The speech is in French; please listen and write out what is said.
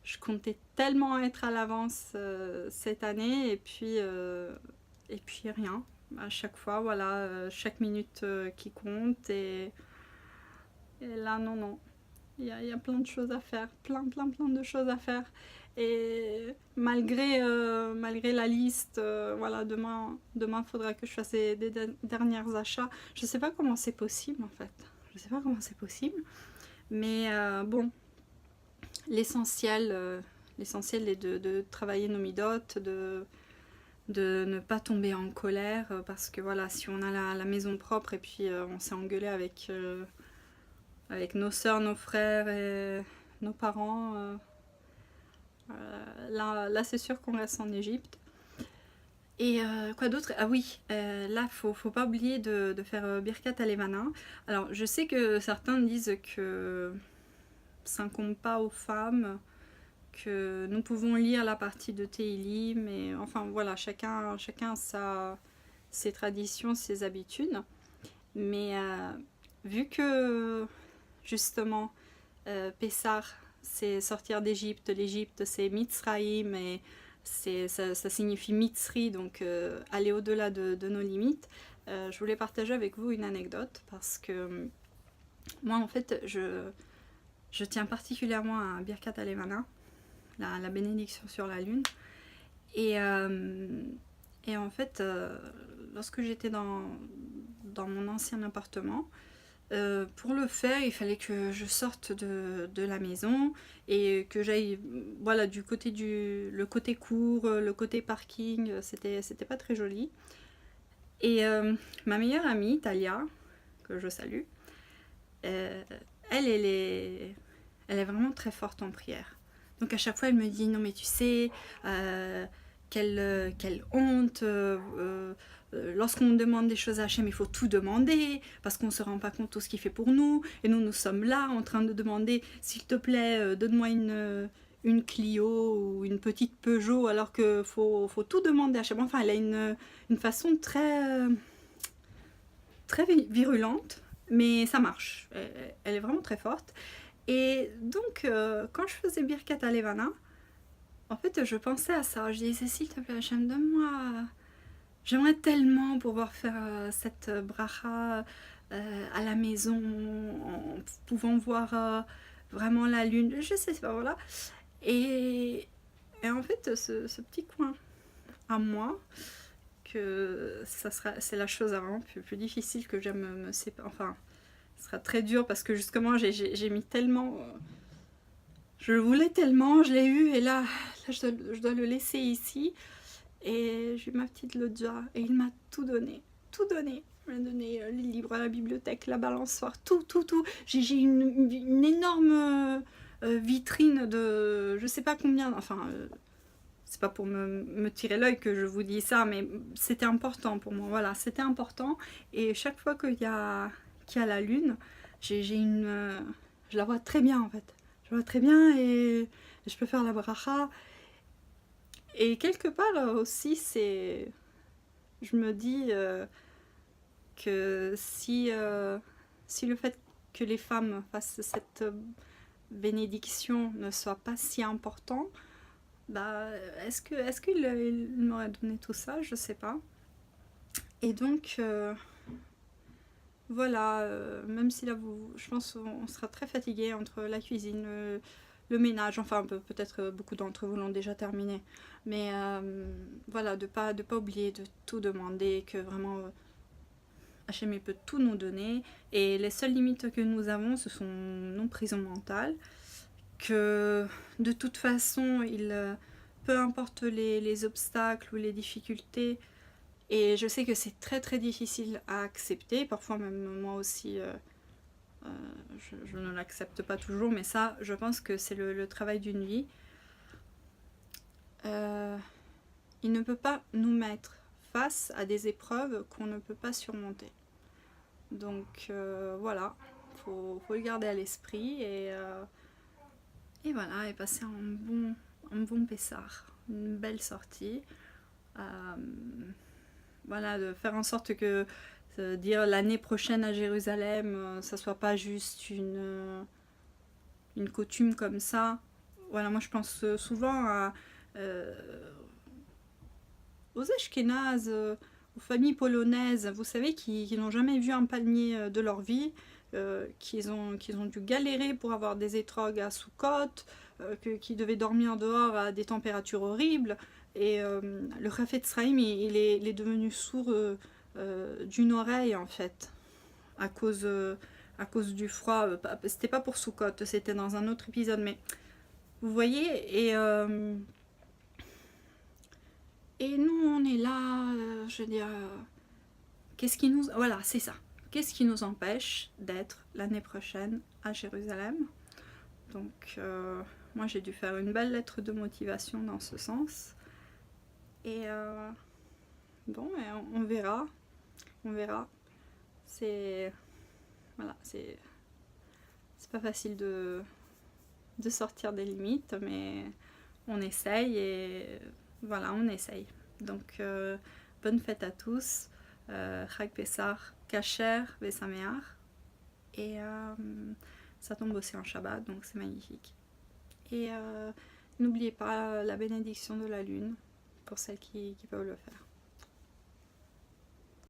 je comptais tellement être à l'avance cette année et puis rien. À chaque fois, voilà, chaque minute qui compte et là, non, non. Il y a plein de choses à faire, plein de choses à faire. Et malgré la liste, voilà, demain faudra que je fasse des derniers achats. Je sais pas comment c'est possible en fait. Je sais pas comment c'est possible. Mais bon, l'essentiel, l'essentiel est de travailler nos midotes, de ne pas tomber en colère parce que voilà, si on a la maison propre et puis on s'est engueulé avec nos sœurs, nos frères et nos parents, là c'est sûr qu'on reste en Égypte. Et quoi d'autre? Ah oui, là faut pas oublier de faire Birkat Alevana. Alors je sais que certains disent que ça incombe pas aux femmes, que nous pouvons lire la partie de Tehillim, mais enfin voilà, chacun a ses traditions, ses habitudes. Mais vu que justement Pessah c'est sortir d'Égypte, l'Égypte c'est Mitzraïm et ça signifie Mitzri, donc aller au-delà de nos limites. Je voulais partager avec vous une anecdote parce que moi en fait je tiens particulièrement à Birkat Alevana, la bénédiction sur la lune. Et, euh, et en fait, lorsque j'étais dans mon ancien appartement, pour le faire, il fallait que je sorte de la maison et que j'aille voilà, le côté court, le côté parking, c'était pas très joli. Et ma meilleure amie, Talia, que je salue, euh, elle est vraiment très forte en prière. Donc à chaque fois, elle me dit non mais tu sais, quelle honte. Lorsqu'on demande des choses à Hachem, il faut tout demander parce qu'on ne se rend pas compte de tout ce qu'il fait pour nous. Et nous sommes là en train de demander s'il te plaît, donne-moi une Clio ou une petite Peugeot alors qu'il faut tout demander à Hachem. Enfin, elle a une façon très virulente, mais ça marche. Elle est vraiment très forte. Et donc, quand je faisais Birkat Alevana, en fait, je pensais à ça. Je disais, s'il te plaît, Hachem, donne-moi. J'aimerais tellement pouvoir faire cette bracha à la maison, en pouvant voir vraiment la lune. Je sais pas, voilà. Et, et en fait, ce petit coin à moi, que c'est la chose vraiment plus difficile que j'aime me séparer. Enfin, ce sera très dur parce que justement, j'ai mis tellement. Je le voulais tellement, je l'ai eu, et là je dois le laisser ici. Et j'ai eu ma petite Lodja, et il m'a tout donné. Tout donné. Il m'a donné les livres, la bibliothèque, la balançoire, tout. J'ai une énorme vitrine de je sais pas combien. Enfin, c'est pas pour me tirer l'œil que je vous dis ça, mais c'était important pour moi. Voilà, c'était important. Et chaque fois qu'il y a la lune, j'ai une. Je la vois très bien en fait. Je la vois très bien et je peux faire la bracha. Et quelque part aussi, c'est. Je me dis que si le fait que les femmes fassent cette bénédiction ne soit pas si important, bah, est-ce qu'il m'aurait donné tout ça? Je sais pas. Et donc, voilà, même si là, je pense qu'on sera très fatigué entre la cuisine, le ménage, enfin peut-être beaucoup d'entre vous l'ont déjà terminé, mais voilà, de pas oublier de tout demander, que vraiment Hachem peut tout nous donner, et les seules limites que nous avons, ce sont nos prisons mentales, que de toute façon, peu importe les obstacles ou les difficultés, et je sais que c'est très difficile à accepter, parfois même moi aussi, euh, je ne l'accepte pas toujours, mais ça, je pense que c'est le travail d'une vie. Euh, il ne peut pas nous mettre face à des épreuves qu'on ne peut pas surmonter. Donc voilà, faut le garder à l'esprit et voilà, et passer un bon Pessar, une belle sortie. Euh, voilà, de faire en sorte que dire l'année prochaine à Jérusalem, ça soit pas juste une coutume comme ça. voilà, moi je pense souvent euh, aux Ashkénazes, aux familles polonaises, vous savez, qui n'ont jamais vu un palmier de leur vie, qu'ils ont dû galérer pour avoir des étrogues à Soukot, qui devaient dormir dehors à des températures horribles. Et le Rafet Sraïm, il est devenu sourd d'une oreille en fait, à cause, euh, à cause du froid. C'était pas pour Soukot, c'était dans un autre épisode, mais vous voyez, et nous on est là, je veux dire, qu'est-ce qui nous... Voilà, c'est ça. Qu'est-ce qui nous empêche d'être l'année prochaine à Jérusalem? Donc, moi, j'ai dû faire une belle lettre de motivation dans ce sens. Et bon, on verra. On verra. C'est... Voilà, c'est pas facile de sortir des limites, mais on essaye et voilà, on essaye. Donc, bonne fête à tous. Chag Pessah, Kacher, Besameach. Et ça tombe aussi en Shabbat, donc c'est magnifique. Et n'oubliez pas la bénédiction de la lune pour celles qui peuvent le faire.